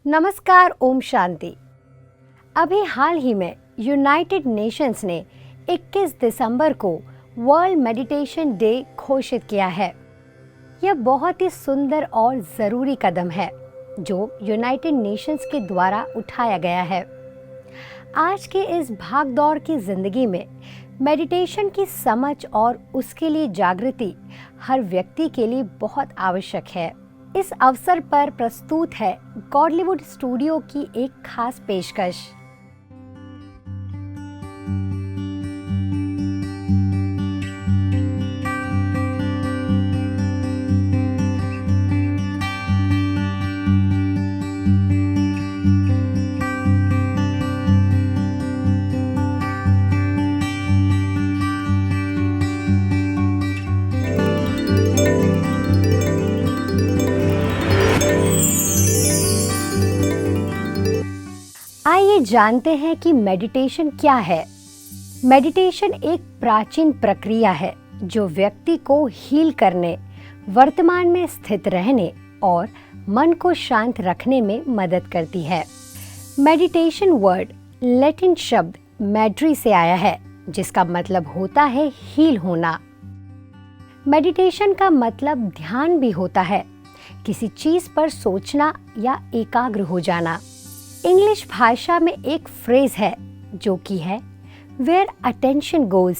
नमस्कार, ओम शांति। अभी हाल ही में यूनाइटेड नेशंस ने 21 दिसंबर को वर्ल्ड मेडिटेशन डे घोषित किया है। यह बहुत ही सुंदर और ज़रूरी कदम है जो यूनाइटेड नेशंस के द्वारा उठाया गया है। आज के इस भागदौड़ की ज़िंदगी में मेडिटेशन की समझ और उसके लिए जागृति हर व्यक्ति के लिए बहुत आवश्यक है। इस अवसर पर प्रस्तुत है गॉडलीवुड स्टूडियो की एक खास पेशकश। आइए जानते हैं कि मेडिटेशन क्या है। मेडिटेशन एक प्राचीन प्रक्रिया है जो व्यक्ति को हील करने, वर्तमान में स्थित रहने और मन को शांत रखने में मदद करती है। मेडिटेशन वर्ड लैटिन शब्द मैड्री से आया है, जिसका मतलब होता है हील होना। मेडिटेशन का मतलब ध्यान भी होता है, किसी चीज पर सोचना या एकाग्र हो जाना। इंग्लिश भाषा में एक फ्रेज है जो कि है where attention goes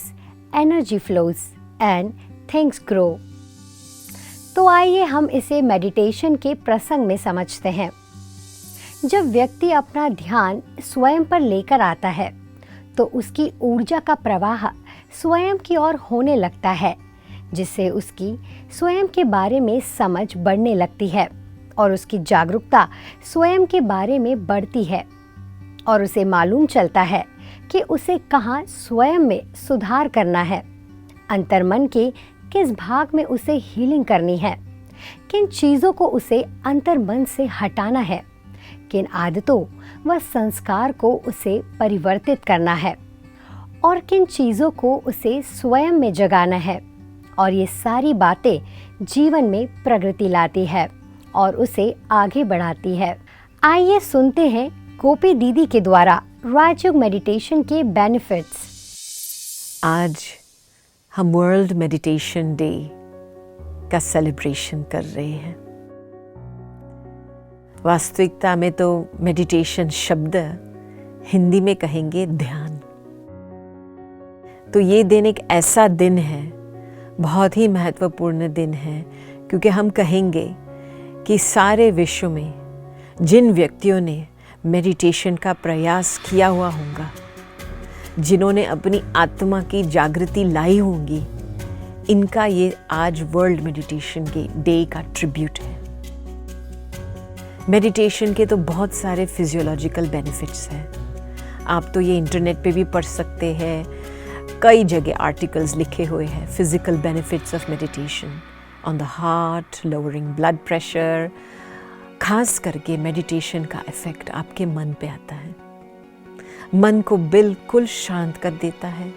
energy flows and things grow. तो आइए हम इसे मेडिटेशन के प्रसंग में समझते हैं। जब व्यक्ति अपना ध्यान स्वयं पर लेकर आता है तो उसकी ऊर्जा का प्रवाह स्वयं की ओर होने लगता है, जिससे उसकी स्वयं के बारे में समझ बढ़ने लगती है और उसकी जागरूकता स्वयं के बारे में बढ़ती है और उसे मालूम चलता है कि उसे कहाँ स्वयं में सुधार करना है, अंतर्मन के किस भाग में उसे हीलिंग करनी है, किन चीज़ों को उसे अंतर्मन से हटाना है, किन आदतों व संस्कार को उसे परिवर्तित करना है और किन चीज़ों को उसे स्वयं में जगाना है। और ये सारी बातें जीवन में प्रगति लाती है और उसे आगे बढ़ाती है। आइए सुनते हैं गोपी दीदी के द्वारा राजयोग मेडिटेशन के बेनिफिट्स। आज हम वर्ल्ड मेडिटेशन डे का सेलिब्रेशन कर रहे हैं। वास्तविकता में तो मेडिटेशन शब्द हिंदी में कहेंगे ध्यान। तो ये दिन एक ऐसा दिन है, बहुत ही महत्वपूर्ण दिन है, क्योंकि हम कहेंगे कि सारे विश्व में जिन व्यक्तियों ने मेडिटेशन का प्रयास किया हुआ होगा, जिन्होंने अपनी आत्मा की जागृति लाई होंगी, इनका ये आज वर्ल्ड मेडिटेशन के डे का ट्रिब्यूट है। मेडिटेशन के तो बहुत सारे फिजियोलॉजिकल बेनिफिट्स हैं। आप तो ये इंटरनेट पे भी पढ़ सकते हैं, कई जगह आर्टिकल्स लिखे हुए हैं physical benefits of meditation on the heart, lowering blood pressure. खास करके मेडिटेशन का इफेक्ट आपके मन पे आता है, मन को बिल्कुल शांत कर देता है,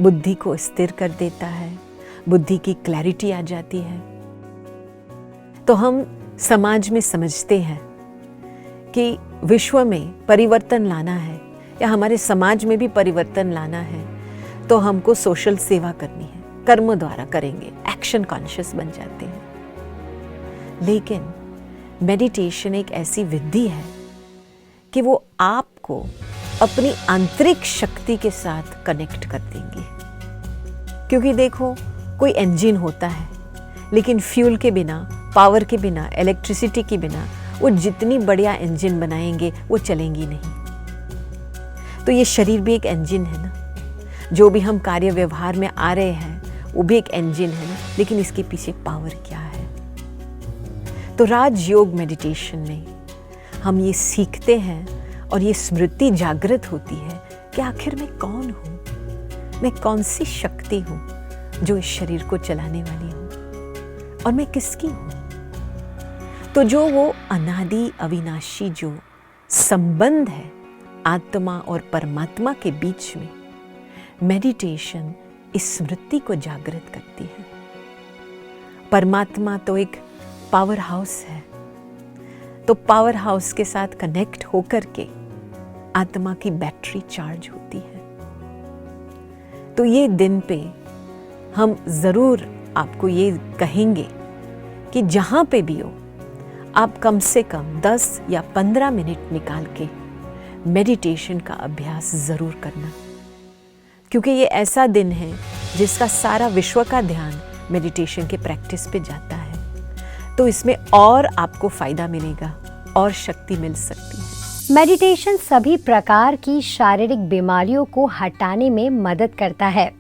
बुद्धि को स्थिर कर देता है, बुद्धि की क्लैरिटी आ जाती है। तो हम समाज में समझते हैं कि विश्व में परिवर्तन लाना है या हमारे समाज में भी परिवर्तन लाना है तो हमको सोशल सेवा करनी है, कर्म द्वारा करेंगे, एक्शन कॉन्शियस बन जाते हैं। लेकिन मेडिटेशन एक ऐसी विधि है कि वो आपको अपनी आंतरिक शक्ति के साथ कनेक्ट कर देंगी। क्योंकि देखो, कोई इंजन होता है लेकिन फ्यूल के बिना, पावर के बिना, इलेक्ट्रिसिटी के बिना वो जितनी बढ़िया इंजन बनाएंगे वो चलेंगी नहीं। तो ये शरीर भी एक इंजन है ना, जो भी हम कार्य व्यवहार में आ रहे हैं वो भी एक इंजन है ना, लेकिन इसके पीछे पावर क्या है। तो राजयोग मेडिटेशन में हम ये सीखते हैं और ये स्मृति जागृत होती है कि आखिर मैं कौन हूँ, मैं कौन सी शक्ति हूँ जो इस शरीर को चलाने वाली हूँ और मैं किसकी हूँ। तो जो वो अनादि अविनाशी जो संबंध है आत्मा और परमात्मा के बीच में, मेडिटेशन इस स्मृति को जागृत करती है। परमात्मा तो एक पावर हाउस है तो पावर हाउस के साथ कनेक्ट होकर के आत्मा की बैटरी चार्ज होती है। तो ये दिन पे हम ज़रूर आपको ये कहेंगे कि जहाँ पे भी हो आप कम से कम 10 या 15 मिनट निकाल के मेडिटेशन का अभ्यास ज़रूर करना, क्योंकि ये ऐसा दिन है जिसका सारा विश्व का ध्यान मेडिटेशन के प्रैक्टिस पे जाता है। तो इसमें और आपको फ़ायदा मिलेगा और शक्ति मिल सकती है। मेडिटेशन सभी प्रकार की शारीरिक बीमारियों को हटाने में मदद करता है।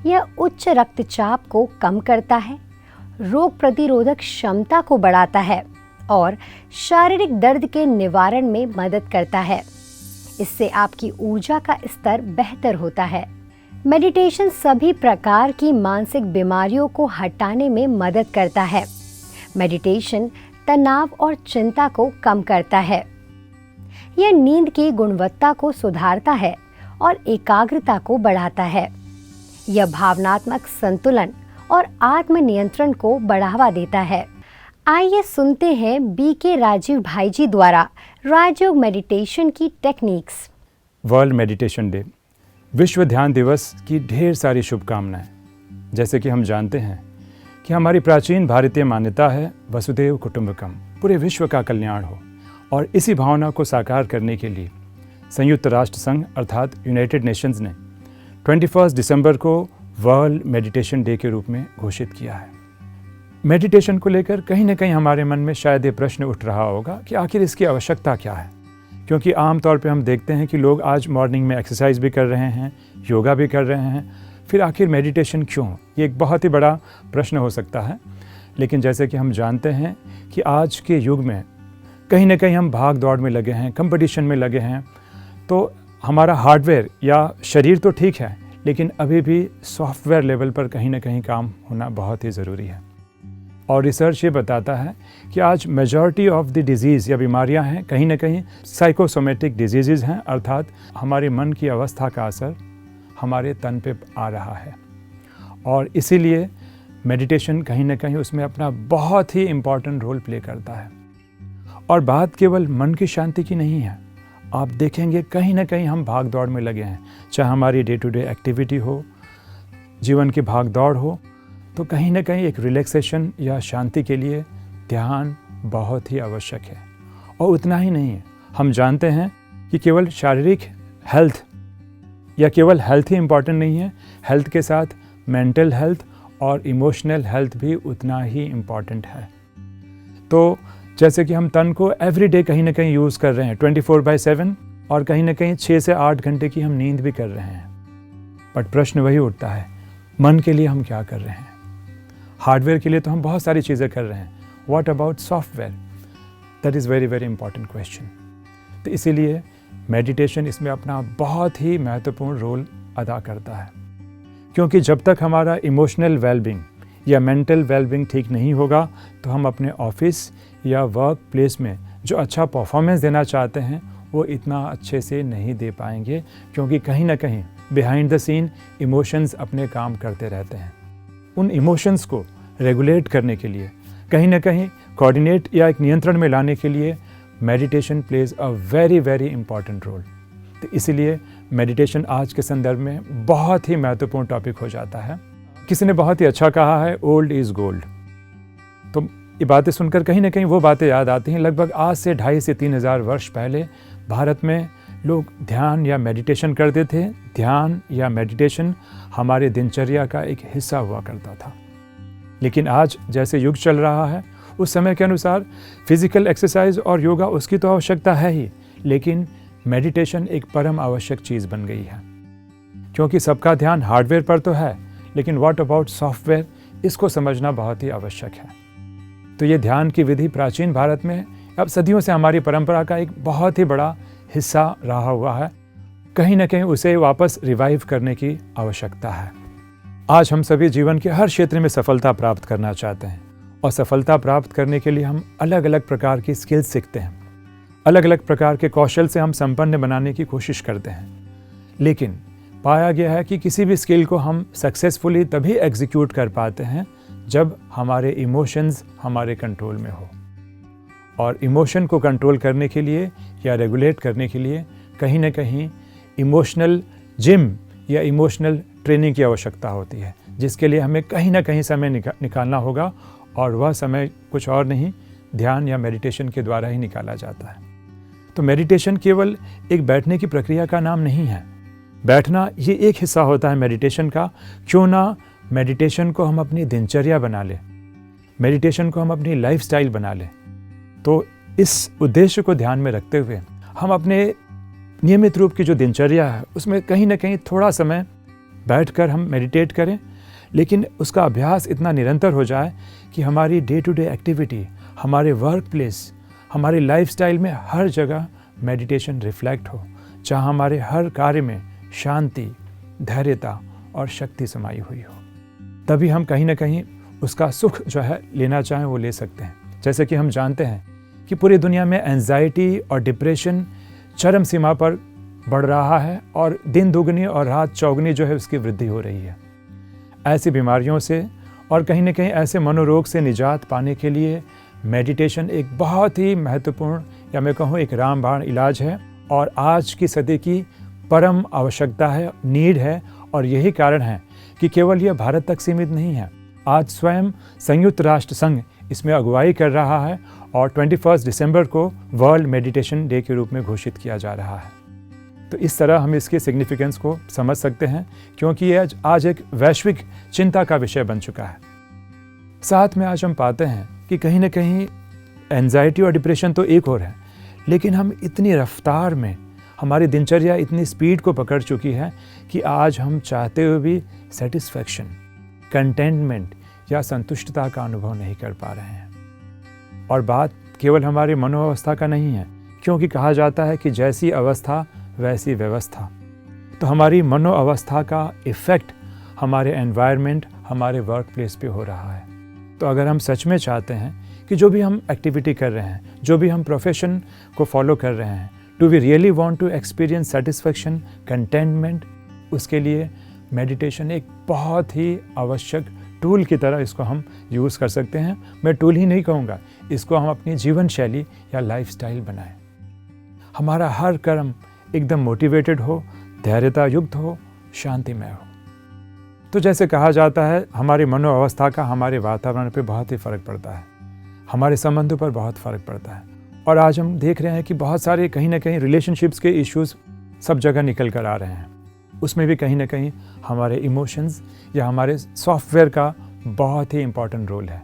यह उच्च रक्तचाप को कम करता है, रोग प्रतिरोधक क्षमता को बढ़ाता है और शारीरिक दर्द के निवारण में मदद करता है। इससे आपकी ऊर्जा का स्तर बेहतर होता है। मेडिटेशन सभी प्रकार की मानसिक बीमारियों को हटाने में मदद करता है। मेडिटेशन तनाव और चिंता को कम करता है। यह नींद की गुणवत्ता को सुधारता है और एकाग्रता को बढ़ाता है। यह भावनात्मक संतुलन और आत्मनियंत्रण को बढ़ावा देता है। आइए सुनते हैं BK राजीव भाई जी द्वारा राजयोग मेडिटेशन की टेक्निक्स। वर्ल्ड मेडिटेशन डे, विश्व ध्यान दिवस की ढेर सारी शुभकामनाएं। जैसे कि हम जानते हैं कि हमारी प्राचीन भारतीय मान्यता है वसुधैव कुटुंबकम, पूरे विश्व का कल्याण हो, और इसी भावना को साकार करने के लिए संयुक्त राष्ट्र संघ अर्थात यूनाइटेड नेशंस ने 21 दिसंबर को वर्ल्ड मेडिटेशन डे के रूप में घोषित किया है। मेडिटेशन को लेकर कहीं ना कहीं हमारे मन में शायद ये प्रश्न उठ रहा होगा कि आखिर इसकी आवश्यकता क्या है, क्योंकि आम तौर पे हम देखते हैं कि लोग आज मॉर्निंग में एक्सरसाइज भी कर रहे हैं, योगा भी कर रहे हैं, फिर आखिर मेडिटेशन क्यों? ये एक बहुत ही बड़ा प्रश्न हो सकता है। लेकिन जैसे कि हम जानते हैं कि आज के युग में कहीं ना कहीं हम भाग दौड़ में लगे हैं, कंपटीशन में लगे हैं, तो हमारा हार्डवेयर या शरीर तो ठीक है, लेकिन अभी भी सॉफ्टवेयर लेवल पर कहीं ना कहीं काम होना बहुत ही ज़रूरी है। और रिसर्च ये बताता है कि आज मेजॉरिटी ऑफ द डिजीज़ या बीमारियां हैं कहीं ना कहीं साइकोसोमेटिक डिजीज़ हैं, अर्थात हमारे मन की अवस्था का असर हमारे तन पे आ रहा है। और इसीलिए मेडिटेशन कहीं ना कहीं उसमें अपना बहुत ही इम्पॉर्टेंट रोल प्ले करता है। और बात केवल मन की शांति की नहीं है। आप देखेंगे कहीं ना कहीं हम भाग दौड़ में लगे हैं, चाहे हमारी डे टू डे एक्टिविटी हो, जीवन की भाग दौड़ हो, तो कहीं ना कहीं एक रिलैक्सेशन या शांति के लिए ध्यान बहुत ही आवश्यक है। और उतना ही नहीं है, हम जानते हैं कि केवल शारीरिक हेल्थ या केवल हेल्थ ही इम्पॉर्टेंट नहीं है, हेल्थ के साथ मेंटल हेल्थ और इमोशनल हेल्थ भी उतना ही इम्पॉर्टेंट है। तो जैसे कि हम तन को एवरीडे कहीं ना कहीं यूज़ कर रहे हैं 24/7, और कहीं ना कहीं 6 से 8 घंटे की हम नींद भी कर रहे हैं, बट प्रश्न वही उठता है, मन के लिए हम क्या कर रहे हैं? हार्डवेयर के लिए तो हम बहुत सारी चीज़ें कर रहे हैं, what about software? That is very very important question. तो इसीलिए मेडिटेशन इसमें अपना बहुत ही महत्वपूर्ण रोल अदा करता है, क्योंकि जब तक हमारा इमोशनल वेलबींग या मेंटल वेलबींग ठीक नहीं होगा, तो हम अपने ऑफिस या वर्क प्लेस में जो अच्छा परफॉर्मेंस देना चाहते हैं वो इतना अच्छे से नहीं दे पाएंगे, क्योंकि कहीं ना कहीं बिहाइंड द सीन इमोशंस अपने काम करते रहते हैं। उन इमोशंस को रेगुलेट करने के लिए, कहीं ना कहीं कोऑर्डिनेट या एक नियंत्रण में लाने के लिए meditation plays a very very important role. तो इसीलिए मेडिटेशन आज के संदर्भ में बहुत ही महत्वपूर्ण टॉपिक हो जाता है। किसी ने बहुत ही अच्छा कहा है, ओल्ड इज़ गोल्ड। तो ये बातें सुनकर कहीं ना कहीं वो बातें याद आती हैं। लगभग आज से 2,500 से 3,000 वर्ष पहले भारत में लोग ध्यान या मेडिटेशन करते थे। ध्यान या मेडिटेशन हमारे दिनचर्या का एक हिस्सा हुआ करता था। लेकिन आज जैसे युग चल रहा है, उस समय के अनुसार फिजिकल एक्सरसाइज और योगा उसकी तो आवश्यकता है ही, लेकिन मेडिटेशन एक परम आवश्यक चीज़ बन गई है, क्योंकि सबका ध्यान हार्डवेयर पर तो है, लेकिन व्हाट अबाउट सॉफ्टवेयर, इसको समझना बहुत ही आवश्यक है। तो ये ध्यान की विधि प्राचीन भारत में अब सदियों से हमारी परंपरा का एक बहुत ही बड़ा हिस्सा रहा हुआ है। कहीं ना कहीं उसे वापस रिवाइव करने की आवश्यकता है। आज हम सभी जीवन के हर क्षेत्र में सफलता प्राप्त करना चाहते हैं, और सफलता प्राप्त करने के लिए हम अलग अलग प्रकार की स्किल्स सीखते हैं, अलग अलग प्रकार के कौशल से हम संपन्न बनाने की कोशिश करते हैं। लेकिन पाया गया है कि किसी भी स्किल को हम सक्सेसफुली तभी एग्जीक्यूट कर पाते हैं जब हमारे इमोशंस हमारे कंट्रोल में हो। और इमोशन को कंट्रोल करने के लिए या रेगुलेट करने के लिए कहीं ना कहीं इमोशनल जिम या इमोशनल ट्रेनिंग की आवश्यकता होती है, जिसके लिए हमें कहीं ना कहीं समय निकालना होगा, और वह समय कुछ और नहीं, ध्यान या मेडिटेशन के द्वारा ही निकाला जाता है। तो मेडिटेशन केवल एक बैठने की प्रक्रिया का नाम नहीं है। बैठना ये एक हिस्सा होता है मेडिटेशन का। क्यों ना मेडिटेशन को हम अपनी दिनचर्या बना लें, मेडिटेशन को हम अपनी लाइफस्टाइल बना लें। तो इस उद्देश्य को ध्यान में रखते हुए हम अपने नियमित रूप की जो दिनचर्या है उसमें कहीं ना कहीं थोड़ा समय बैठकर हम मेडिटेट करें, लेकिन उसका अभ्यास इतना निरंतर हो जाए कि हमारी डे टू डे एक्टिविटी, हमारे वर्क प्लेस, हमारी लाइफस्टाइल में हर जगह मेडिटेशन रिफ्लेक्ट हो, जहाँ हमारे हर कार्य में शांति, धैर्यता और शक्ति समाई हुई हो। तभी हम कहीं ना कहीं उसका सुख जो है लेना चाहें वो ले सकते हैं। जैसे कि हम जानते हैं कि पूरी दुनिया में एंजाइटी और डिप्रेशन चरम सीमा पर बढ़ रहा है और दिन दुगनी और रात चौगनी जो है उसकी वृद्धि हो रही है। ऐसी बीमारियों से और कहीं ना कहीं ऐसे मनोरोग से निजात पाने के लिए मेडिटेशन एक बहुत ही महत्वपूर्ण, या मैं कहूँ एक रामबाण इलाज है, और आज की सदी की परम आवश्यकता है, नीड है। और यही कारण है कि केवल यह भारत तक सीमित नहीं है। आज स्वयं संयुक्त राष्ट्र संघ इसमें अगुवाई कर रहा है और 21 दिसंबर को वर्ल्ड मेडिटेशन डे के रूप में घोषित किया जा रहा है। तो इस तरह हम इसके सिग्निफिकेंस को समझ सकते हैं, क्योंकि यह आज एक वैश्विक चिंता का विषय बन चुका है। साथ में आज हम पाते हैं कि कहीं ना कहीं एंजाइटी और डिप्रेशन तो एक और है, लेकिन हम इतनी रफ्तार में, हमारी दिनचर्या इतनी स्पीड को पकड़ चुकी है कि आज हम चाहते हुए भी सेटिस्फैक्शन, कंटेंटमेंट या संतुष्टता का अनुभव नहीं कर पा रहे हैं। और बात केवल हमारी मनोअवस्था का नहीं है, क्योंकि कहा जाता है कि जैसी अवस्था वैसी व्यवस्था। तो हमारी मनोअवस्था का इफ़ेक्ट हमारे एनवायरनमेंट, हमारे वर्क प्लेस पे हो रहा है। तो अगर हम सच में चाहते हैं कि जो भी हम एक्टिविटी कर रहे हैं, जो भी हम प्रोफेशन को फॉलो कर रहे हैं, do we really want to experience satisfaction, contentment, उसके लिए मेडिटेशन एक बहुत ही आवश्यक टूल की तरह इसको हम यूज़ कर सकते हैं। मैं टूल ही नहीं कहूँगा, इसको हम अपनी जीवन शैली या लाइफस्टाइल बनाएं। हमारा हर कर्म एकदम मोटिवेटेड हो, धैर्यता युक्त हो, शांतिमय हो। तो जैसे कहा जाता है, हमारी मनोअवस्था का हमारे वातावरण पे बहुत ही फ़र्क पड़ता है, हमारे संबंधों पर बहुत फ़र्क पड़ता है। और आज हम देख रहे हैं कि बहुत सारे कहीं ना कहीं रिलेशनशिप्स के इश्यूज़ सब जगह निकल कर आ रहे हैं। उसमें भी कहीं ना कहीं हमारे इमोशंस या हमारे सॉफ्टवेयर का बहुत ही इम्पॉर्टेंट रोल है।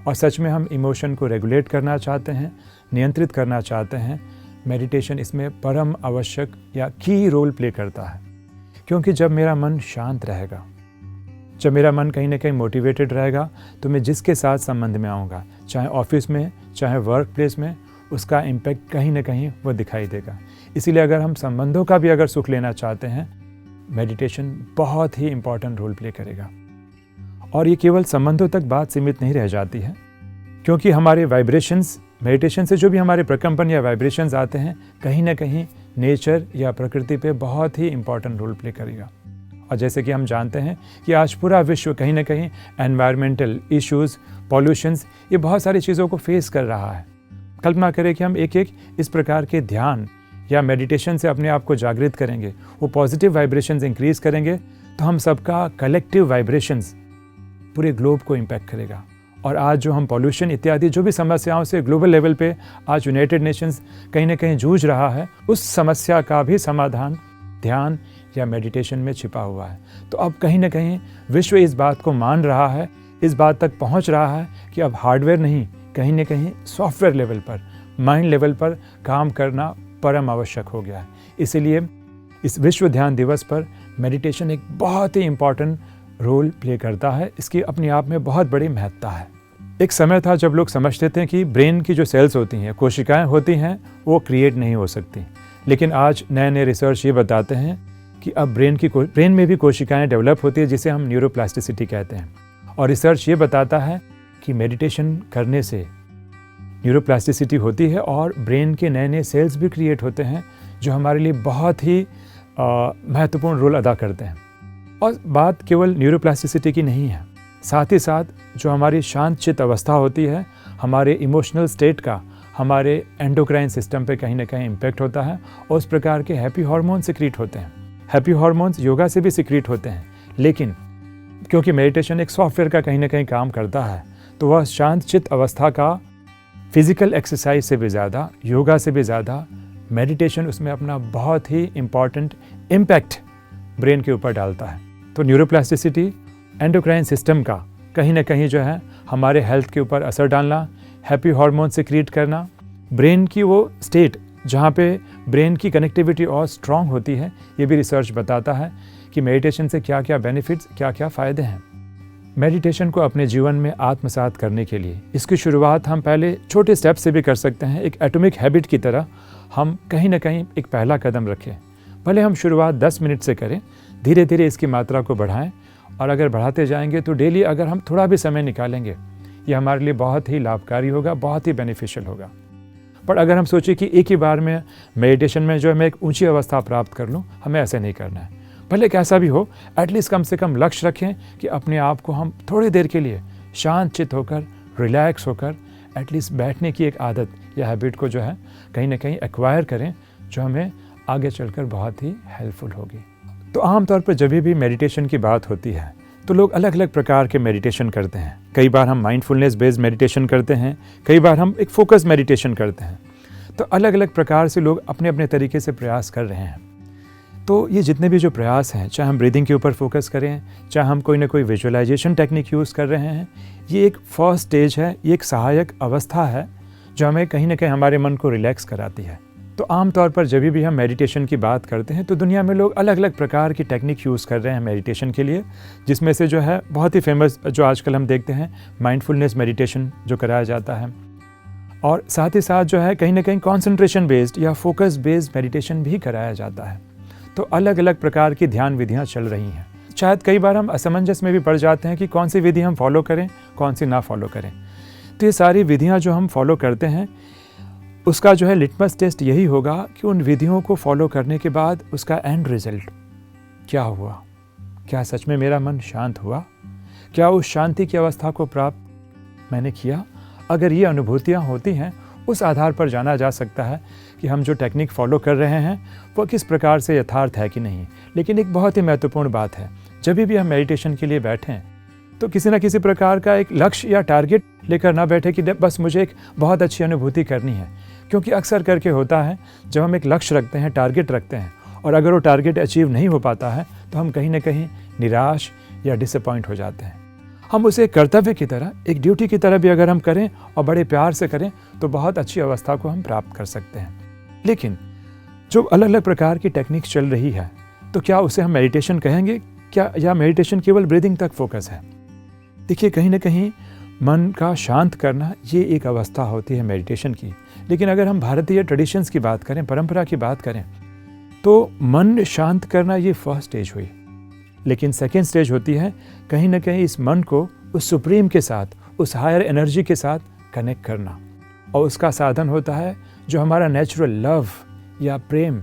और सच में हम इमोशन को रेगुलेट करना चाहते हैं, नियंत्रित करना चाहते हैं, मेडिटेशन इसमें परम आवश्यक या की रोल प्ले करता है। क्योंकि जब मेरा मन शांत रहेगा, जब मेरा मन कहीं ना कहीं मोटिवेटेड रहेगा, तो मैं जिसके साथ संबंध में आऊँगा, चाहे ऑफिस में, चाहे वर्क प्लेस में, उसका इम्पैक्ट कहीं ना कहीं वो दिखाई देगा। इसीलिए अगर हम संबंधों का भी अगर सुख लेना चाहते हैं, मेडिटेशन बहुत ही इम्पॉर्टेंट रोल प्ले करेगा। और ये केवल संबंधों तक बात सीमित नहीं रह जाती है, क्योंकि हमारे वाइब्रेशंस, मेडिटेशन से जो भी हमारे प्रकंपन या वाइब्रेशंस आते हैं, कहीं ना कहीं नेचर या प्रकृति पे बहुत ही इम्पॉर्टेंट रोल प्ले करेगा। और जैसे कि हम जानते हैं कि आज पूरा विश्व कहीं ना कहीं एनवायरमेंटल इश्यूज़, पॉल्यूशंस, ये बहुत सारी चीज़ों को फेस कर रहा है। कल्पना करें कि हम एक एक इस प्रकार के ध्यान या मेडिटेशन से अपने आप को जागृत करेंगे, वो पॉजिटिव वाइब्रेशंस इंक्रीज करेंगे, तो हम सबका कलेक्टिव वाइब्रेशंस पूरे ग्लोब को इम्पैक्ट करेगा। और आज जो हम पॉल्यूशन इत्यादि जो भी समस्याओं से ग्लोबल लेवल पे आज यूनाइटेड नेशंस कहीं ना कहीं जूझ रहा है, उस समस्या का भी समाधान ध्यान या मेडिटेशन में छिपा हुआ है। तो अब कहीं ना कहीं विश्व इस बात को मान रहा है, इस बात तक पहुंच रहा है कि अब हार्डवेयर नहीं, कहीं ना कहीं सॉफ्टवेयर लेवल पर, माइंड लेवल पर काम करना परम आवश्यक हो गया है। इसीलिए इस विश्व ध्यान दिवस पर मेडिटेशन एक बहुत ही इम्पॉर्टेंट रोल प्ले करता है। इसकी अपने आप में बहुत बड़ी महत्ता है। एक समय था जब लोग समझते थे कि ब्रेन की जो सेल्स होती हैं, कोशिकाएं होती हैं, वो क्रिएट नहीं हो सकती। लेकिन आज नए नए रिसर्च ये बताते हैं कि अब ब्रेन में भी कोशिकाएं डेवलप होती है, जिसे हम न्यूरोप्लास्टिसिटी कहते हैं। और रिसर्च ये बताता है कि मेडिटेशन करने से न्यूरोप्लास्टिसिटी होती है और ब्रेन के नए नए सेल्स भी क्रिएट होते हैं, जो हमारे लिए बहुत ही महत्वपूर्ण रोल अदा करते हैं। और बात केवल न्यूरोप्लास्टिसिटी की नहीं है, साथ ही साथ जो हमारी शांत चित्त अवस्था होती है, हमारे इमोशनल स्टेट का, हमारे एंडोक्राइन सिस्टम पे कहीं ना कहीं इम्पेक्ट होता है और उस प्रकार के हैप्पी हार्मोन सिक्रीट होते हैं। हैप्पी हार्मोन्स योगा से भी सिक्रीट होते हैं, लेकिन क्योंकि मेडिटेशन एक सॉफ्टवेयर का कहीं ना कहीं काम करता है, तो वह शांत चित्त अवस्था का फिजिकल एक्सरसाइज से भी ज़्यादा, योगा से भी ज़्यादा मेडिटेशन उसमें अपना बहुत ही इम्पॉर्टेंट इम्पैक्ट ब्रेन के ऊपर डालता है। तो न्यूरोप्लास्टिसिटी, एंडोक्राइन सिस्टम का कहीं ना कहीं जो है हमारे हेल्थ के ऊपर असर डालना, हैप्पी हार्मोन सिक्रीट करना, ब्रेन की वो स्टेट जहाँ पे ब्रेन की कनेक्टिविटी और स्ट्रॉन्ग होती है, ये भी रिसर्च बताता है कि मेडिटेशन से क्या क्या बेनिफिट्स, क्या क्या फ़ायदे हैं। मेडिटेशन को अपने जीवन में आत्मसात करने के लिए इसकी शुरुआत हम पहले छोटे स्टेप से भी कर सकते हैं। एक एटॉमिक हैबिट की तरह हम कहीं ना कहीं एक पहला कदम रखें। भले हम शुरुआत 10 मिनट से करें, धीरे धीरे इसकी मात्रा को बढ़ाएं, और अगर बढ़ाते जाएंगे तो डेली अगर हम थोड़ा भी समय निकालेंगे, ये हमारे लिए बहुत ही लाभकारी होगा, बहुत ही बेनिफिशियल होगा। पर अगर हम सोचें कि एक ही बार में मेडिटेशन में जो है मैं एक ऊंची अवस्था प्राप्त कर लूँ, हमें ऐसे नहीं करना है। भले कैसा भी हो, एटलीस्ट कम से कम लक्ष्य रखें कि अपने आप को हम थोड़ी देर के लिए शांत चित्त होकर, रिलैक्स होकर, एटलीस्ट बैठने की एक आदत या हैबिट को जो है कहीं ना कहीं एक्वायर करें, जो हमें आगे चलकर बहुत ही हेल्पफुल होगी। तो आमतौर पर जब भी मेडिटेशन की बात होती है तो लोग अलग अलग प्रकार के मेडिटेशन करते हैं। कई बार हम माइंडफुलनेस बेस्ड मेडिटेशन करते हैं, कई बार हम एक फोकस मेडिटेशन करते हैं। तो अलग अलग प्रकार से लोग अपने अपने तरीके से प्रयास कर रहे हैं। तो ये जितने भी जो प्रयास हैं, चाहे हम ब्रीदिंग के ऊपर फोकस करें, चाहे हम कोई ना कोई विजुअलाइजेशन टेक्निक यूज़ कर रहे हैं, ये एक फर्स्ट स्टेज है, ये एक सहायक अवस्था है जो हमें कहीं ना कहीं हमारे मन को रिलैक्स कराती है। तो आमतौर पर जब भी हम मेडिटेशन की बात करते हैं तो दुनिया में लोग अलग अलग प्रकार की टेक्निक यूज़ कर रहे हैं मेडिटेशन के लिए, जिसमें से जो है बहुत ही फेमस जो आजकल हम देखते हैं माइंडफुलनेस मेडिटेशन जो कराया जाता है, और साथ ही साथ जो है कहीं ना कहीं कॉन्सेंट्रेशन बेस्ड या फोकस बेस्ड मेडिटेशन भी कराया जाता है। तो अलग अलग प्रकार की ध्यान विधियाँ चल रही हैं। शायद कई बार हम असमंजस में भी पड़ जाते हैं कि कौन सी विधि हम फॉलो करें, कौन सी ना फॉलो करें। तो ये सारी विधियाँ जो हम फॉलो करते हैं, उसका जो है लिटमस टेस्ट यही होगा कि उन विधियों को फॉलो करने के बाद उसका एंड रिजल्ट क्या हुआ। क्या सच में मेरा मन शांत हुआ? क्या उस शांति की अवस्था को प्राप्त मैंने किया? अगर ये अनुभूतियाँ होती हैं, उस आधार पर जाना जा सकता है कि हम जो टेक्निक फॉलो कर रहे हैं वो किस प्रकार से यथार्थ है कि नहीं। लेकिन एक बहुत ही महत्वपूर्ण बात है, जब भी हम मेडिटेशन के लिए बैठें तो किसी न किसी प्रकार का एक लक्ष्य या टारगेट लेकर ना बैठे कि बस मुझे एक बहुत अच्छी अनुभूति करनी है। क्योंकि अक्सर करके होता है जब हम एक लक्ष्य रखते हैं, टारगेट रखते हैं, और अगर वो टारगेट अचीव नहीं हो पाता है तो हम कहीं ना कहीं निराश या डिसअपॉइंट हो जाते हैं। हम उसे कर्तव्य की तरह, एक ड्यूटी की तरह भी अगर हम करें और बड़े प्यार से करें तो बहुत अच्छी अवस्था को हम प्राप्त कर सकते हैं। लेकिन जो अलग अलग प्रकार की टेक्निक चल रही है, तो क्या उसे हम मेडिटेशन कहेंगे क्या, या मेडिटेशन केवल ब्रीदिंग तक फोकस है? देखिए, कहीं ना कहीं मन का शांत करना ये एक अवस्था होती है मेडिटेशन की। लेकिन अगर हम भारतीय ट्रेडिशंस की बात करें, परंपरा की बात करें, तो मन शांत करना ये फर्स्ट स्टेज हुई। लेकिन सेकेंड स्टेज होती है कहीं ना कहीं इस मन को उस सुप्रीम के साथ, उस हायर एनर्जी के साथ कनेक्ट करना, और उसका साधन होता है जो हमारा नेचुरल लव या प्रेम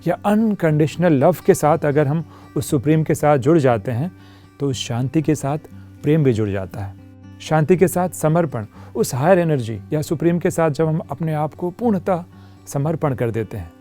या अनकंडीशनल लव के साथ अगर हम उस सुप्रीम के साथ जुड़ जाते हैं तो उस शांति के साथ प्रेम भी जुड़ जाता है। शांति के साथ समर्पण, उस हायर एनर्जी या सुप्रीम के साथ जब हम अपने आप को पूर्णतः समर्पण कर देते हैं,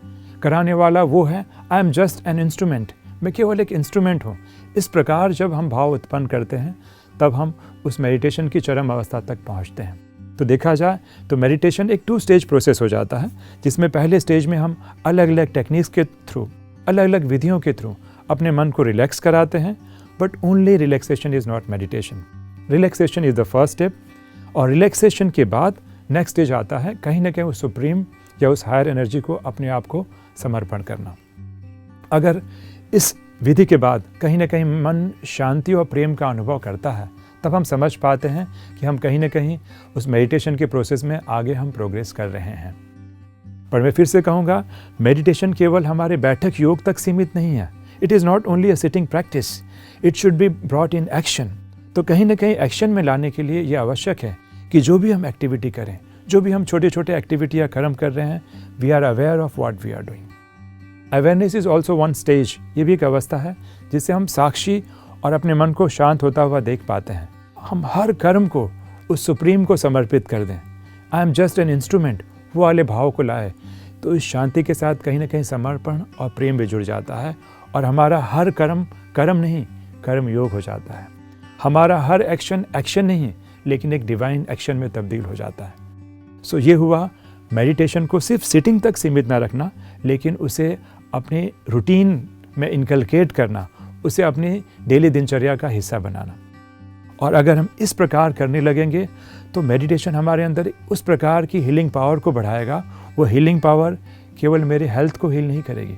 कराने वाला वो है, I am just an instrument, मैं केवल एक इंस्ट्रूमेंट हूँ। इस प्रकार जब हम भाव उत्पन्न करते हैं तब हम उस मेडिटेशन की चरम अवस्था तक पहुँचते हैं। तो देखा जाए तो मेडिटेशन एक 2 स्टेज प्रोसेस हो जाता है, जिसमें पहले स्टेज में हम अलग अलग टेक्निक्स के थ्रू, अलग अलग विधियों के थ्रू अपने मन को रिलैक्स कराते हैं। But only relaxation is not meditation. Relaxation is the first step, और रिलैक्सेशन के बाद नेक्स्ट स्टेज आता है कहीं ना कहीं उस सुप्रीम या उस हायर एनर्जी को अपने आप को समर्पण करना। अगर इस विधि के बाद कहीं ना कहीं मन शांति और प्रेम का अनुभव करता है, तब हम समझ पाते हैं कि हम कहीं ना कहीं उस मेडिटेशन के प्रोसेस में आगे हम प्रोग्रेस कर रहे हैं। पर मैं फिर से कहूँगा, मेडिटेशन केवल हमारे बैठक योग तक सीमित नहीं है। It is not only a sitting practice, it should be brought in action. तो कहीं ना कहीं एक्शन में लाने के लिए ये आवश्यक है कि जो भी हम एक्टिविटी करें, जो भी हम छोटे छोटे एक्टिविटी या कर्म कर रहे हैं, we are aware of what we are doing. Awareness is also one stage. ये भी एक अवस्था है जिससे हम साक्षी और अपने मन को शांत होता हुआ देख पाते हैं। हम हर कर्म को उस सुप्रीम को समर्पित कर दें। I am just an instrument वो वाले भाव को लाए, तो इस शांति के साथ कहीं ना कहीं समर्पण और प्रेम भी जुड़ जाता है और हमारा हर कर्म नहीं, कर्म योग हो जाता है। हमारा हर एक्शन नहीं, लेकिन एक डिवाइन एक्शन में तब्दील हो जाता है। सो ये हुआ मेडिटेशन को सिर्फ सिटिंग तक सीमित ना रखना, लेकिन उसे अपने रूटीन में इनकलकेट करना, उसे अपनी डेली दिनचर्या का हिस्सा बनाना। और अगर हम इस प्रकार करने लगेंगे तो मेडिटेशन हमारे अंदर उस प्रकार की हीलिंग पावर को बढ़ाएगा। वो हीलिंग पावर केवल मेरे हेल्थ को हील नहीं करेगी,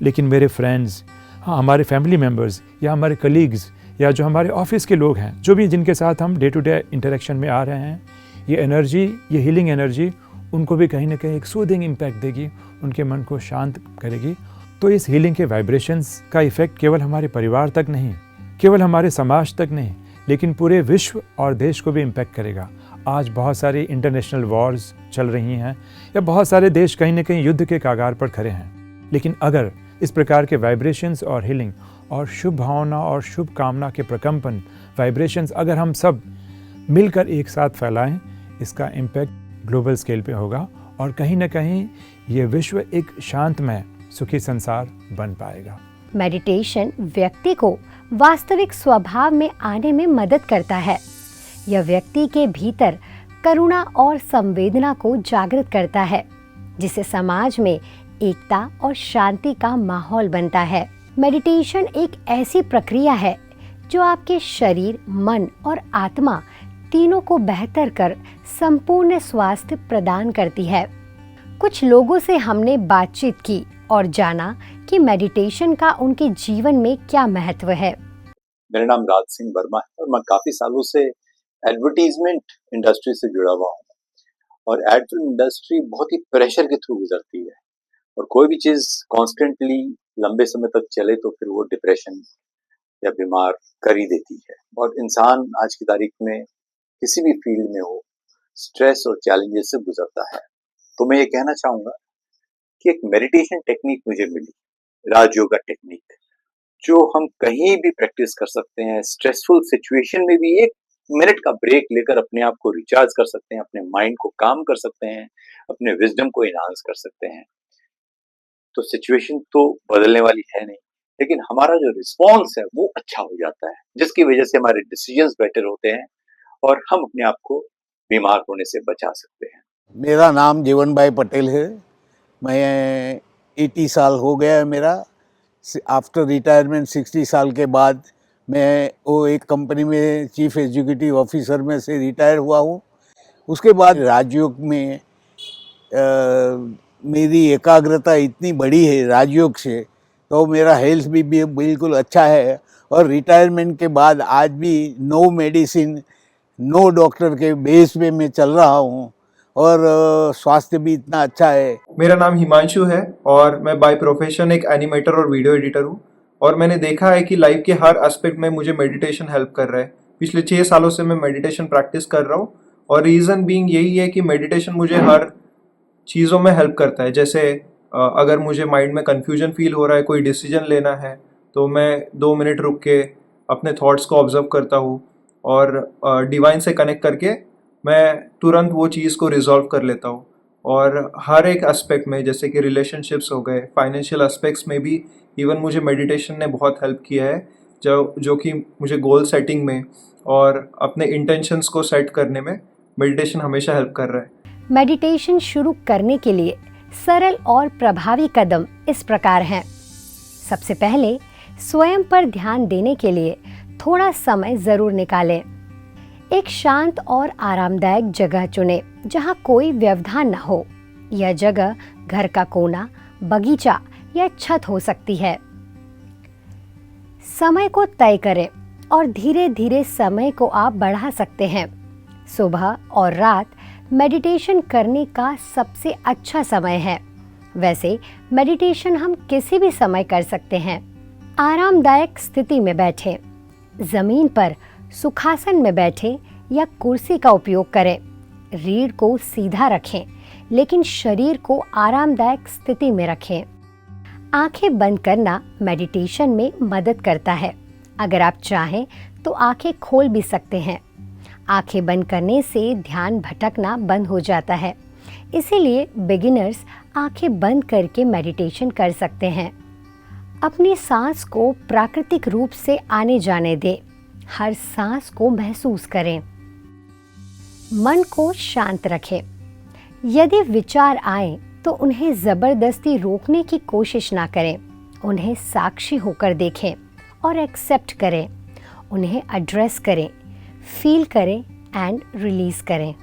लेकिन मेरे फ्रेंड्स, हाँ, हमारे फैमिली मेम्बर्स या हमारे कलीग्स या जो हमारे ऑफिस के लोग हैं, जो भी जिनके साथ हम डे टू डे इंटरेक्शन में आ रहे हैं, ये एनर्जी, ये हीलिंग एनर्जी उनको भी कहीं ना कहीं एक सूदिंग इम्पैक्ट देगी, उनके मन को शांत करेगी। तो इस हीलिंग के वाइब्रेशंस का इफ़ेक्ट केवल हमारे परिवार तक नहीं, केवल हमारे समाज तक नहीं, लेकिन पूरे विश्व और देश को भी इम्पैक्ट करेगा। आज बहुत सारी इंटरनेशनल वॉर्स चल रही हैं या बहुत सारे देश कहीं ना कहीं युद्ध के कागार पर खड़े हैं, लेकिन अगर इस प्रकार के वाइब्रेशंस और हीलिंग और शुभ भावना और शुभ कामना के प्रकम्पन वाइब्रेशंस अगर हम सब मिलकर एक साथ फैलाएं, इसका इम्पैक्ट ग्लोबल स्केल पे होगा और कहीं ना कहीं ये विश्व एक शांतमय सुखी संसार बन पाएगा। मेडिटेशन व्यक्ति को वास्तविक स्वभाव में आने में मदद करता है। यह व्यक्ति के भीतर करुणा और संवेदना को जागृत करता है, जिससे समाज में एकता और शांति का माहौल बनता है। मेडिटेशन एक ऐसी प्रक्रिया है जो आपके शरीर, मन और आत्मा तीनों को बेहतर कर संपूर्ण स्वास्थ्य प्रदान करती है। कुछ लोगों से हमने बातचीत की और जाना कि मेडिटेशन का उनके जीवन में क्या महत्व है। मेरा नाम राज सिंह वर्मा है और मैं काफी सालों से एडवर्टीजमेंट इंडस्ट्री से जुड़ा हुआ हूँ और एडवर्टाइजमेंट इंडस्ट्री बहुत ही प्रेशर के थ्रू गुजरती है और कोई भी चीज कॉन्स्टेंटली लंबे समय तक चले तो फिर वो डिप्रेशन या बीमार कर ही देती है। और इंसान आज की तारीख में किसी भी फील्ड में हो, स्ट्रेस और चैलेंजेस से गुजरता है। तो मैं ये कहना चाहूंगा कि एक मेडिटेशन टेक्निक मुझे मिली, राजयोगा टेक्निक, जो हम कहीं भी प्रैक्टिस कर सकते हैं। स्ट्रेसफुल सिचुएशन में भी 1 मिनट का ब्रेक लेकर अपने आप को रिचार्ज कर सकते हैं, अपने माइंड को काम कर सकते हैं, अपने विजडम को एनहांस कर सकते हैं। तो सिचुएशन तो बदलने वाली है नहीं, लेकिन हमारा जो रिस्पॉन्स है वो अच्छा हो जाता है, जिसकी वजह से हमारे डिसीजंस बेटर होते हैं और हम अपने आप को बीमार होने से बचा सकते हैं। मेरा नाम जीवन भाई पटेल है। मैं 80 साल हो गया है मेरा। आफ्टर रिटायरमेंट 60 साल के बाद मैं वो एक कंपनी में चीफ एग्जीक्यूटिव ऑफिसर में से रिटायर हुआ हूँ। उसके बाद राजयोग में मेरी एकाग्रता इतनी बड़ी है राजयोग से, तो मेरा हेल्थ भी बिल्कुल अच्छा है। और रिटायरमेंट के बाद आज भी नो मेडिसिन, नो डॉक्टर के बेस पे मैं चल रहा हूँ और स्वास्थ्य भी इतना अच्छा है। मेरा नाम हिमांशु है और मैं बाय प्रोफेशन एक एनिमेटर और वीडियो एडिटर हूँ और मैंने देखा है कि लाइफ के हर एस्पेक्ट में मुझे मेडिटेशन हेल्प कर रहा है। पिछले 6 सालों से मैं मेडिटेशन प्रैक्टिस कर रहा हूँ और रीज़न बीइंग यही है कि मेडिटेशन मुझे हर चीज़ों में हेल्प करता है। जैसे अगर मुझे माइंड में कन्फ्यूजन फील हो रहा है, कोई डिसीजन लेना है, तो मैं 2 मिनट रुक के अपने थॉट्स को ऑब्जर्व करता हूँ और डिवाइन से कनेक्ट करके मैं तुरंत वो चीज़ को रिजॉल्व कर लेता हूँ। और हर एक एस्पेक्ट में, जैसे कि रिलेशनशिप्स हो गए, फाइनेंशियल एस्पेक्ट्स में भी इवन मुझे मेडिटेशन ने बहुत हेल्प किया है, जो कि मुझे गोल सेटिंग में और अपने इंटेंशंस को सेट करने में मेडिटेशन हमेशा हेल्प कर रहा है। मेडिटेशन शुरू करने के लिए सरल और प्रभावी कदम इस प्रकार हैं। सबसे पहले स्वयं पर ध्यान देने के लिए थोड़ा समय ज़रूर निकालें। एक शांत और आरामदायक जगह चुनें जहां कोई व्यवधान न हो। यह जगह घर का कोना, बगीचा या छत हो सकती है। समय को तय करें और धीरे धीरे समय को आप बढ़ा सकते हैं। सुबह और रात मेडिटेशन करने का सबसे अच्छा समय है। वैसे मेडिटेशन हम किसी भी समय कर सकते हैं। आरामदायक स्थिति में बैठें, जमीन पर सुखासन में बैठें या कुर्सी का उपयोग करें। रीढ़ को सीधा रखें, लेकिन शरीर को आरामदायक स्थिति में रखें। आंखें बंद करना मेडिटेशन में मदद करता है। अगर आप चाहें तो आंखें खोल भी सकते हैं। आंखें बंद करने से ध्यान भटकना बंद हो जाता है। इसीलिए बिगिनर्स आंखें बंद करके मेडिटेशन कर सकते हैं। अपनी सांस को प्राकृतिक रूप से आने जाने दें। हर सांस को महसूस करें। मन को शांत रखें। यदि विचार आए तो उन्हें ज़बरदस्ती रोकने की कोशिश ना करें। उन्हें साक्षी होकर देखें और एक्सेप्ट करें। उन्हें एड्रेस करें, फील करें एंड रिलीज़ करें।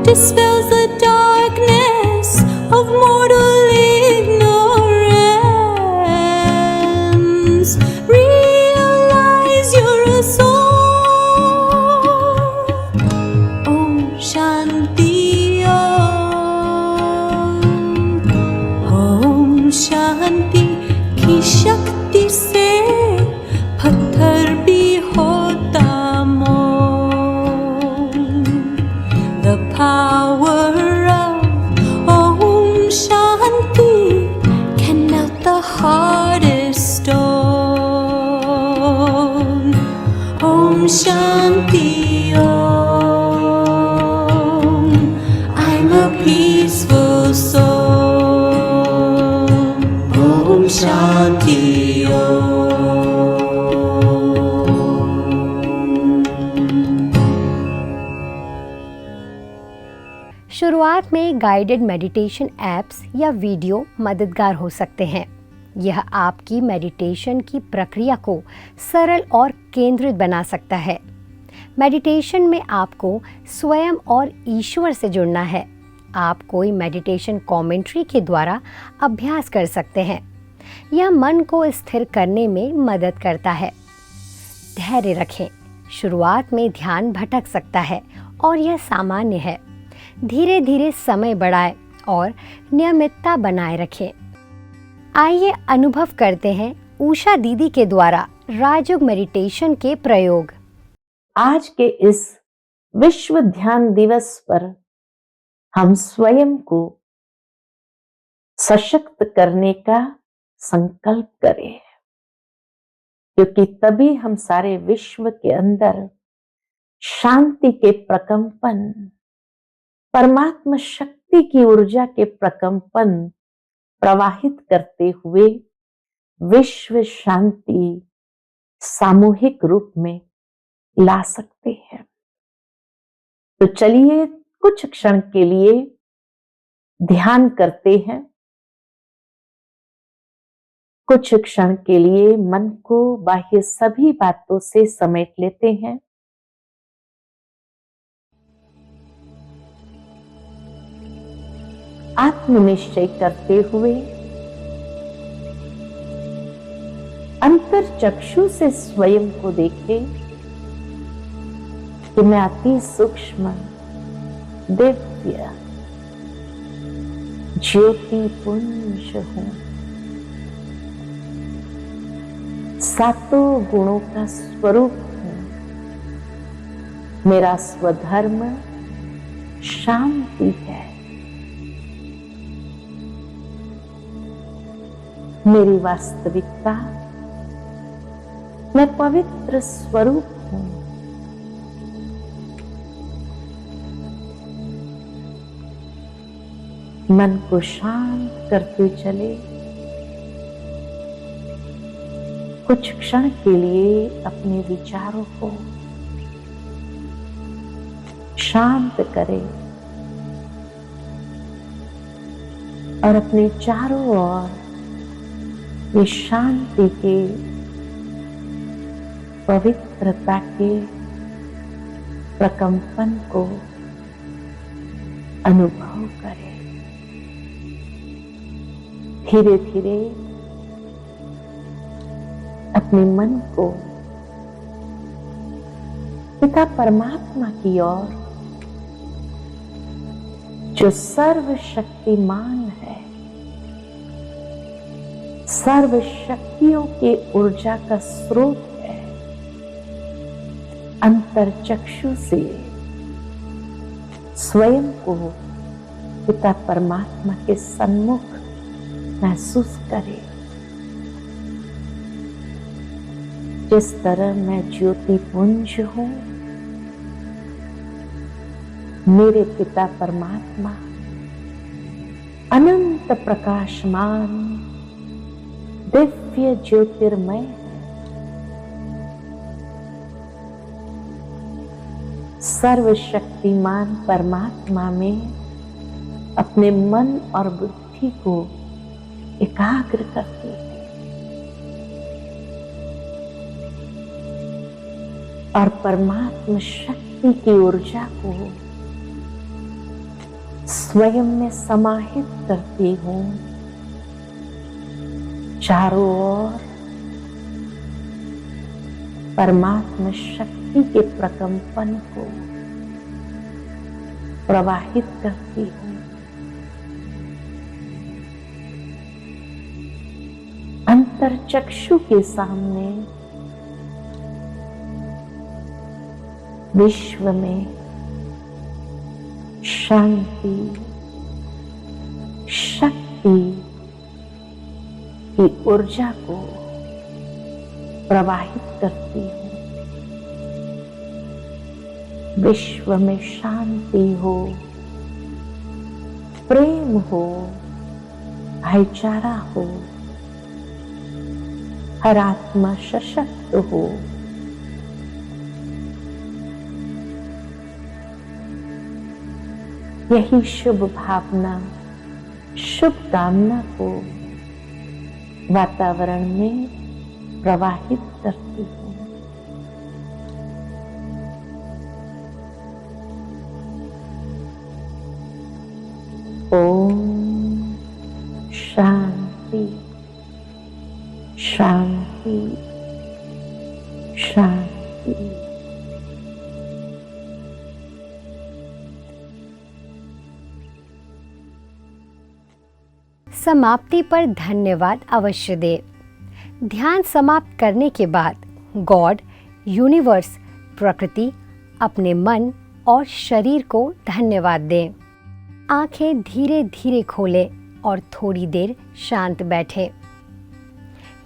Dispels the darkness of mortal ignorance. Realize you're a soul. power of Om Shanti can melt the hardest stone. Om Shanti Om. I'm a peaceful soul. Om Shanti Om. शुरुआत में guided meditation apps या video मददगार हो सकते हैं। यह आपकी meditation की प्रक्रिया को सरल और केंद्रित बना सकता है। मेडिटेशन में आपको स्वयं और ईश्वर से जुड़ना है। आप कोई मेडिटेशन कमेंट्री के द्वारा अभ्यास कर सकते हैं। यह मन को स्थिर करने में मदद करता है। धैर्य रखें। शुरुआत में ध्यान भटक सकता है और यह सामान्य है। धीरे धीरे समय बढ़ाएं और नियमितता बनाए रखें। आइए अनुभव करते हैं उषा दीदी के द्वारा राजयोग मेडिटेशन के प्रयोग। आज के इस विश्व ध्यान दिवस पर हम स्वयं को सशक्त करने का संकल्प करें, क्योंकि तभी हम सारे विश्व के अंदर शांति के प्रकंपन, परमात्मा शक्ति की ऊर्जा के प्रकंपन प्रवाहित करते हुए विश्व शांति सामूहिक रूप में ला सकते हैं। तो चलिए कुछ क्षण के लिए ध्यान करते हैं। कुछ क्षण के लिए मन को बाह्य सभी बातों से समेट लेते हैं। आत्मनिश्चय करते हुए अंतर चक्षु से स्वयं को देखें कि मैं अति सूक्ष्म दिव्य ज्योति पुंज हूं। सातों गुणों का स्वरूप हूं। मेरा स्वधर्म शांति है। मेरी वास्तविकता मैं पवित्र स्वरूप हूं। मन को शांत करते चले। कुछ क्षण के लिए अपने विचारों को शांत करें और अपने चारों ओर ये शांति के, पवित्रता के प्रकंपन को अनुभव करें। धीरे धीरे अपने मन को पिता परमात्मा की ओर, जो सर्वशक्तिमान है, सर्व शक्तियों के ऊर्जा का स्रोत है, अंतर चक्षु से स्वयं को पिता परमात्मा के सन्मुख महसूस करें। जिस तरह मैं ज्योति पुंज हूं, मेरे पिता परमात्मा अनंत प्रकाशमान दिव्य ज्योतिर्मय है। सर्वशक्तिमान परमात्मा में अपने मन और बुद्धि को एकाग्र करते हैं और परमात्मा शक्ति की ऊर्जा को स्वयं में समाहित करती हूं। चारों ओर परमात्मा शक्ति के प्रकंपन को प्रवाहित करती हूं। अंतर चक्षु के सामने विश्व में शांति शक्ति की ऊर्जा को प्रवाहित करती हूँ। विश्व में शांति हो, प्रेम हो, भाईचारा हो, हर आत्मा सशक्त हो। यही शुभ भावना, शुभ कामना को वातावरण में प्रवाहित करती हूँ। ओम शांति शांति शांति। समाप्ति पर धन्यवाद अवश्य दें। ध्यान समाप्त करने के बाद गॉड, यूनिवर्स, प्रकृति, अपने मन और शरीर को धन्यवाद दें। आंखें धीरे धीरे खोलें और थोड़ी देर शांत बैठें।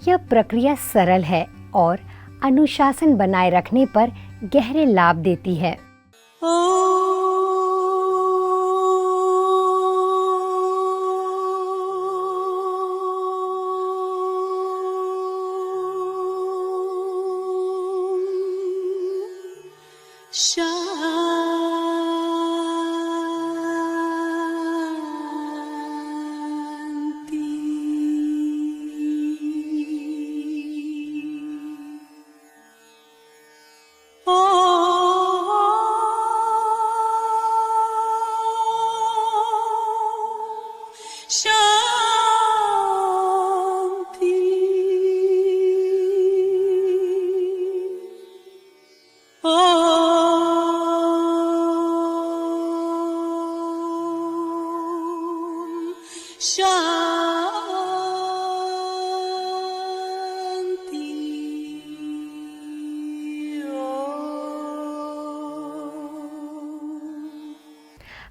यह प्रक्रिया सरल है और अनुशासन बनाए रखने पर गहरे लाभ देती है।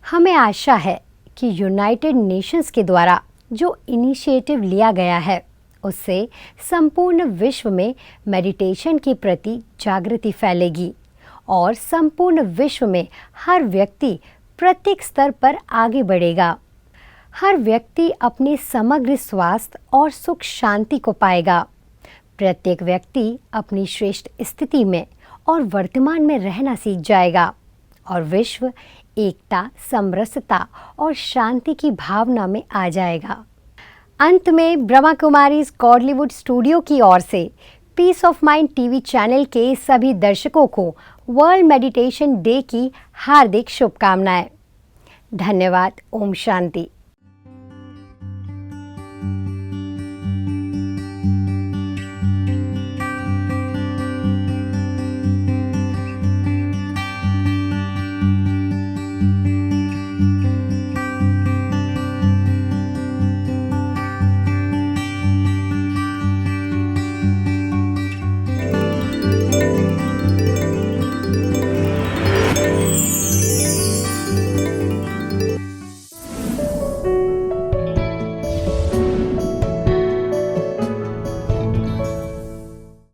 हमें आशा है कि यूनाइटेड नेशंस के द्वारा जो इनिशिएटिव लिया गया है उससे संपूर्ण विश्व में मेडिटेशन के प्रति जागृति फैलेगी और संपूर्ण विश्व में हर व्यक्ति प्रत्येक स्तर पर आगे बढ़ेगा। हर व्यक्ति अपने समग्र स्वास्थ्य और सुख शांति को पाएगा। प्रत्येक व्यक्ति अपनी श्रेष्ठ स्थिति में और वर्तमान में रहना सीख जाएगा और विश्व एकता, समरसता और शांति की भावना में आ जाएगा। अंत में ब्रह्मा कुमारीज गॉडलीवुड स्टूडियो की ओर से peace of mind TV channel के सभी दर्शकों को वर्ल्ड मेडिटेशन डे की हार्दिक शुभकामनाएं। धन्यवाद। ओम शांति।